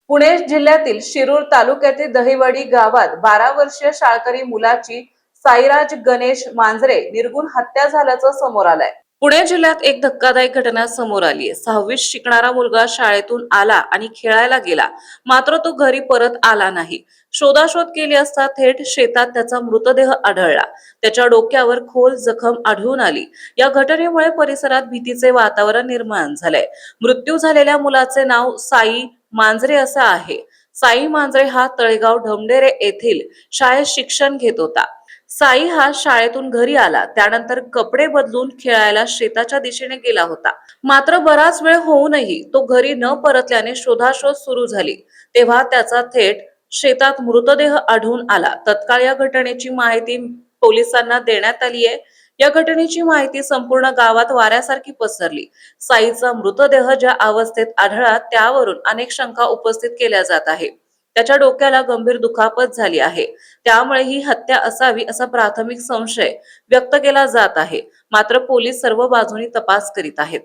पुणे जिल्ह्यातील शिरूर तालुक्यातील दहिवडी गावात 12 वर्षीय शाळकरी मुलाची साईराज गणेश मांजरे निर्गुण हत्या झाल्याचं समोर आलंय। पुणे जिल्ह्यात एक धक्कादायक घटना समोर आली आहे। 6वीत शिकणारा मुलगा शाळेतून आला आणि खेळायला गेला, मात्र तो घरी परत आला नाही। शोधाशोध केली असता थेट शेतात त्याचा मृतदेह आढळला। त्याच्या डोक्यावर खोल जखम आढळून आली। या घटनेमुळे परिसरात भीतीचे वातावरण निर्माण झालंय। मृत्यू झालेल्या मुलाचे नाव साई मांजरे असं आहे। साई मांजरे हा तळेगाव ढमढेरे येथील शाळेत शिक्षण घेत होता। साई हा शाळेतून घरी आला, त्यानंतर कपडे बदलून खेळायला शेताच्या दिशेने गेला होता। मात्र बराच वेळ होऊनही तो घरी न परतल्याने शोधाशोध सुरू झाली, तेव्हा त्याचा थेट शेतात मृतदेह आढळून आला। तत्काळ या घटनेची माहिती पोलिसांना देण्यात आली आहे। या घटनेची माहिती संपूर्ण गावात वाऱ्यासारखी पसरली। साईचा मृतदेह ज्या अवस्थेत आढळला त्यावरून अनेक शंका उपस्थित केल्या जात आहे। त्याच्या डोक्याला गंभीर दुखापत झाली आहे, त्यामुळे ही हत्या असावी असा प्राथमिक संशय व्यक्त केला जात आहे। मात्र पोलीस सर्व बाजूनी तपास करीत आहेत।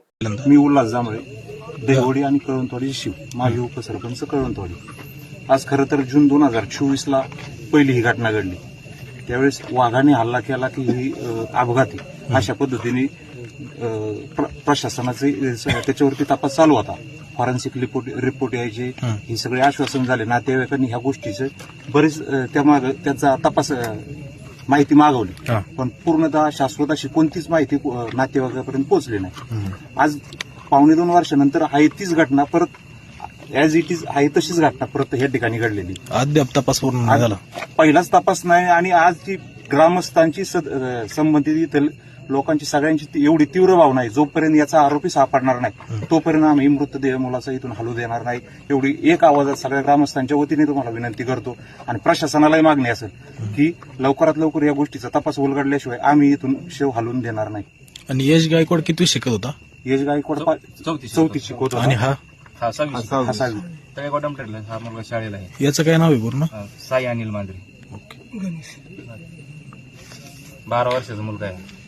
मी उल्हास जांभळे, दहिवडी आणि कळवणतवाडी शिव, माजी उपसरपंच कळवणतवाडी। आज खरं तर जून 2024ला पहिली ही घटना घडली। त्यावेळेस वाघाने हल्ला केला की ही अपघाती अशा पद्धतीने प्रशासनाचे त्याच्यावरती तपास चालू होता। फॉरेन्सिक रिपोर्ट यायचे, हे सगळे आश्वासन झाले। नातेवाईकांनी ह्या गोष्टीचं बरेच त्याचा तपास माहिती मागवली, पण पूर्णतः शाश्वत अशी कोणतीच माहिती नातेवाईकापर्यंत पोहोचली नाही। आज 2.25 वर्षानंतर आहे तीच घटना परत ऍज इट इज आहे तशीच घटना परत या ठिकाणी घडलेली। अद्याप तपास पूर्ण नाही झाला, पहिलाच तपास नाही। आणि आज ती ग्रामस्थांची संबंधित इथं लोकांची सगळ्यांची एवढी तीव्र भावना आहे, जोपर्यंत याचा आरोपी सापडणार नाही तोपर्यंत आम्ही मृतदेह मुलाचा इथून हलू देणार नाही, एवढी एक आवाजात सगळ्या ग्रामस्थांच्या वतीने तुम्हाला विनंती करतो। आणि प्रशासनालाही मागणी असेल की लवकरात लवकर या गोष्टीचा तपास उलगडल्याशिवाय आम्ही इथून शेव हलवून देणार नाही। आणि यश गायकवाड किती शिकत होता? यश गायकवाड 4थी शिकवतो आणि हा सहावी हा मुलगा शाळेला आहे। याचं काय नाव आहे पूर्ण? साई अनिल मांजरे। 12 वर्षाचा मुलगा आहे।